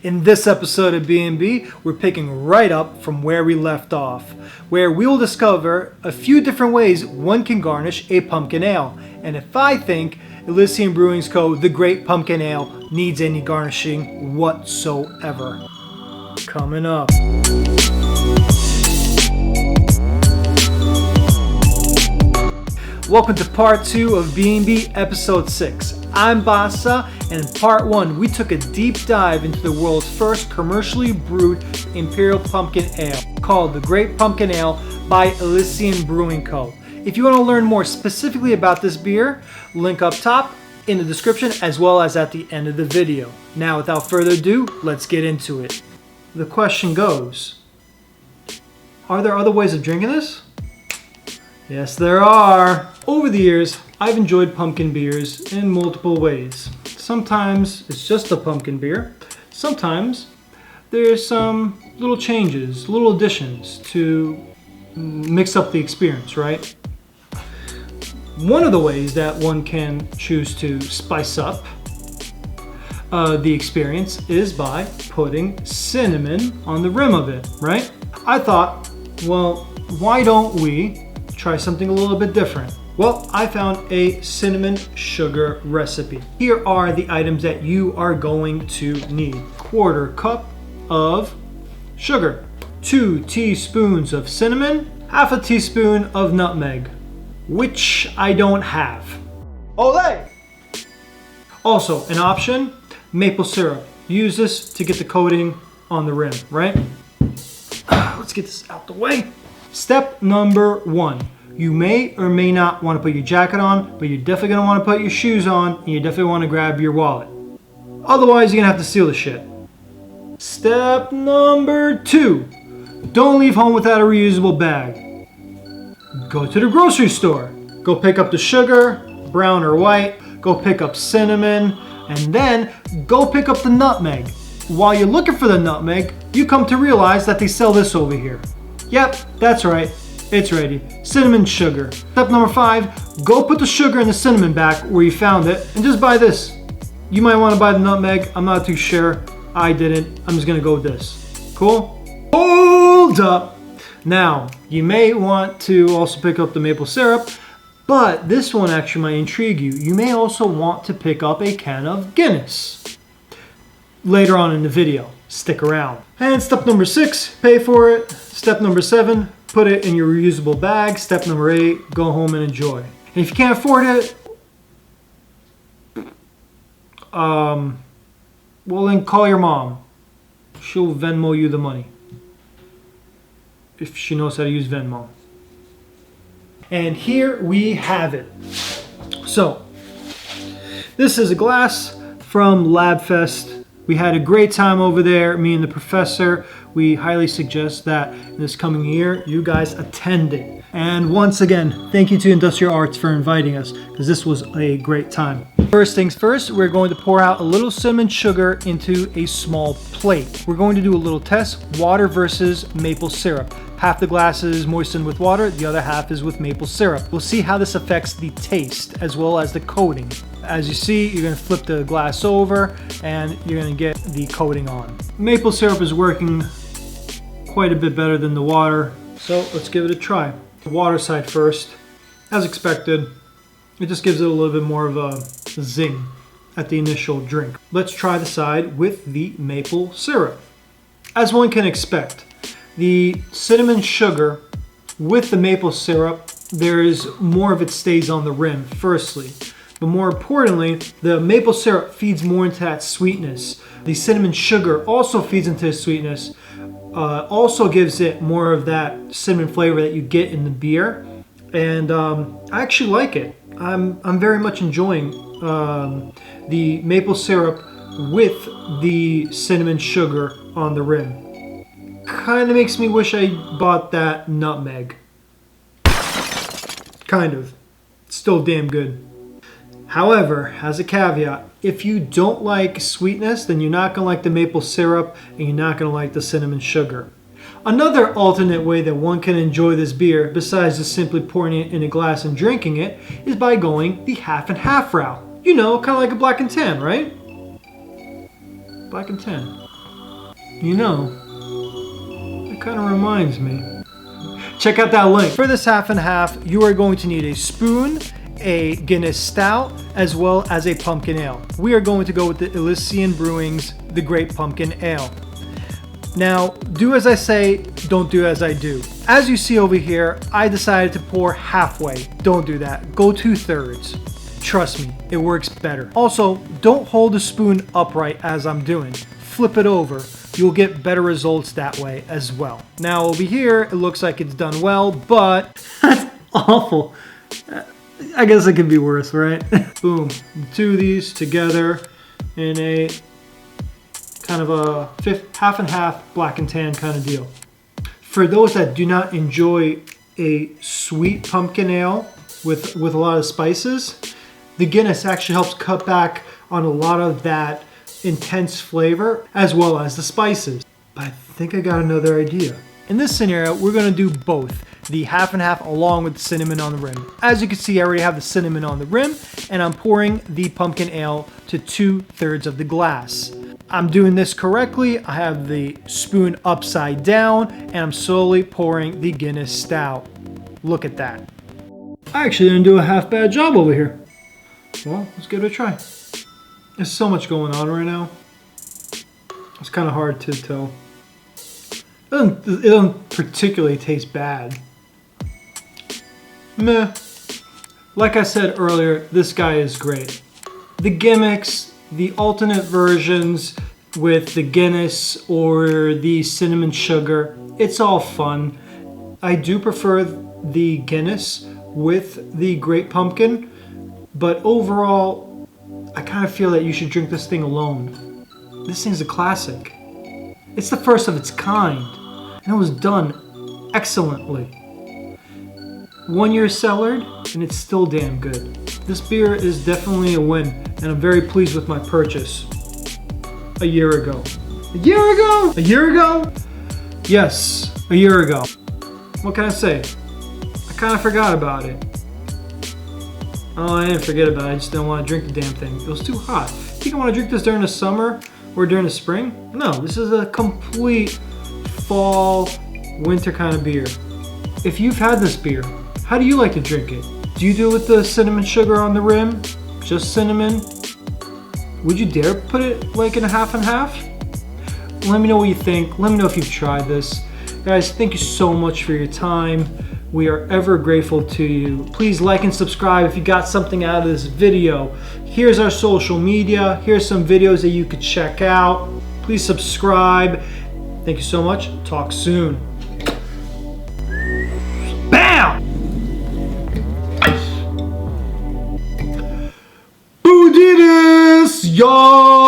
In this episode of BNB, we're picking right up from where we left off, where we will discover a few different ways one can garnish a pumpkin ale, and if I think Elysian Brewing Co, the great pumpkin ale, needs any garnishing whatsoever. Coming up. Welcome to part 2 of BNB episode 6. I'm Basa, and in part 1 we took a deep dive into the world's first commercially brewed imperial pumpkin ale called the Great Pumpkin Ale by Elysian Brewing Co. If you want to learn more specifically about this beer, link up top in the description as well as at the end of the video. Now without further ado, let's get into it. The question goes, are there other ways of drinking this? Yes, there are. Over the years, I've enjoyed pumpkin beers in multiple ways. Sometimes it's just a pumpkin beer. Sometimes there's some little changes, little additions to mix up the experience, right? One of the ways that one can choose to spice up the experience is by putting cinnamon on the rim of it, right? I thought, well, why don't we try something a little bit different? Well, I found a cinnamon sugar recipe. Here are the items that you are going to need. 1/4 cup of sugar, 2 teaspoons of cinnamon, 1/2 teaspoon of nutmeg, which I don't have. Olé! Also, an option, maple syrup. Use this to get the coating on the rim, right? Let's get this out the way. Step number 1. You may or may not want to put your jacket on, but you're definitely going to want to put your shoes on, and you definitely want to grab your wallet. Otherwise, you're going to have to steal the shit. Step number 2. Don't leave home without a reusable bag. Go to the grocery store. Go pick up the sugar, brown or white. Go pick up cinnamon, and then go pick up the nutmeg. While you're looking for the nutmeg, you come to realize that they sell this over here. Yep, that's right. It's ready. Cinnamon sugar. Step number 5, go put the sugar and the cinnamon back where you found it and just buy this. You might want to buy the nutmeg. I'm not too sure. I didn't. I'm just going to go with this. Cool? Hold up. Now, you may want to also pick up the maple syrup, but this one actually might intrigue you. You may also want to pick up a can of Guinness later on in the video. Stick around. And step number 6, pay for it. Step number 7, put it in your reusable bag. Step number 8, go home and enjoy. And if you can't afford it, well then call your mom. She'll Venmo you the money, if she knows how to use Venmo. And here we have it. So, this is a glass from LabFest. We had a great time over there, me and the professor. We highly suggest that in this coming year, you guys attend it. And once again, thank you to Industrial Arts for inviting us, because this was a great time. First things first, we're going to pour out a little cinnamon sugar into a small plate. We're going to do a little test, water versus maple syrup. Half the glass is moistened with water, the other half is with maple syrup. We'll see how this affects the taste as well as the coating. As you see, you're going to flip the glass over and you're going to get the coating on. Maple syrup is working quite a bit better than the water, so let's give it a try. The water side first. As expected, it just gives it a little bit more of a zing at the initial drink. Let's try the side with the maple syrup. As one can expect, the cinnamon sugar with the maple syrup, there is more of it stays on the rim firstly. But more importantly, the maple syrup feeds more into that sweetness. The cinnamon sugar also feeds into the sweetness, also gives it more of that cinnamon flavor that you get in the beer. And I actually like it. I'm very much enjoying the maple syrup with the cinnamon sugar on the rim. Kind of makes me wish I bought that nutmeg. Kind of. It's still damn good. However, as a caveat, if you don't like sweetness, then you're not going to like the maple syrup and you're not going to like the cinnamon sugar. Another alternate way that one can enjoy this beer, besides just simply pouring it in a glass and drinking it, is by going the half and half route. You know, kind of like a black and tan, right? Black and tan. You know, it kind of reminds me. Check out that link. For this half and half, you are going to need a spoon, a Guinness Stout, as well as a pumpkin ale. We are going to go with the Elysian Brewing's The Great Pumpkin Ale. Now, do as I say, don't do as I do. As you see over here, I decided to pour halfway. Don't do that. Go 2/3. Trust me, it works better. Also, don't hold the spoon upright as I'm doing. Flip it over. You'll get better results that way as well. Now over here, it looks like it's done well, but that's awful. I guess it could be worse, right? Boom. Two of these together in a kind of a half and half black and tan kind of deal. For those that do not enjoy a sweet pumpkin ale with a lot of spices, the Guinness actually helps cut back on a lot of that intense flavor as well as the spices. But I think I got another idea. In this scenario, we're gonna do both, the half and half along with the cinnamon on the rim. As you can see, I already have the cinnamon on the rim, and I'm pouring the pumpkin ale to 2/3 of the glass. I'm doing this correctly. I have the spoon upside down, and I'm slowly pouring the Guinness Stout. Look at that. I actually didn't do a half bad job over here. Well, let's give it a try. There's so much going on right now. It's kind of hard to tell. It doesn't particularly taste bad. Meh. Like I said earlier, this guy is great. The gimmicks, the alternate versions with the Guinness or the cinnamon sugar, it's all fun. I do prefer the Guinness with the Great Pumpkin, but overall, I kind of feel that you should drink this thing alone. This thing's a classic. It's the first of its kind, and it was done excellently. 1 year cellared, and it's still damn good. This beer is definitely a win, and I'm very pleased with my purchase. A year ago. A year ago? A year ago? Yes, a year ago. What can I say? I kind of forgot about it. Oh, I didn't forget about it. I just didn't want to drink the damn thing. It was too hot. You think I want to drink this during the summer or during the spring? No, this is a complete fall, winter kind of beer. If you've had this beer, how do you like to drink it? Do you do it with the cinnamon sugar on the rim? Just cinnamon? Would you dare put it like in a half and half? Let me know what you think. Let me know if you've tried this. Guys, thank you so much for your time. We are ever grateful to you. Please like and subscribe if you got something out of this video. Here's our social media. Here's some videos that you could check out. Please subscribe. Thank you so much. Talk soon. Bam! Who did this, y'all?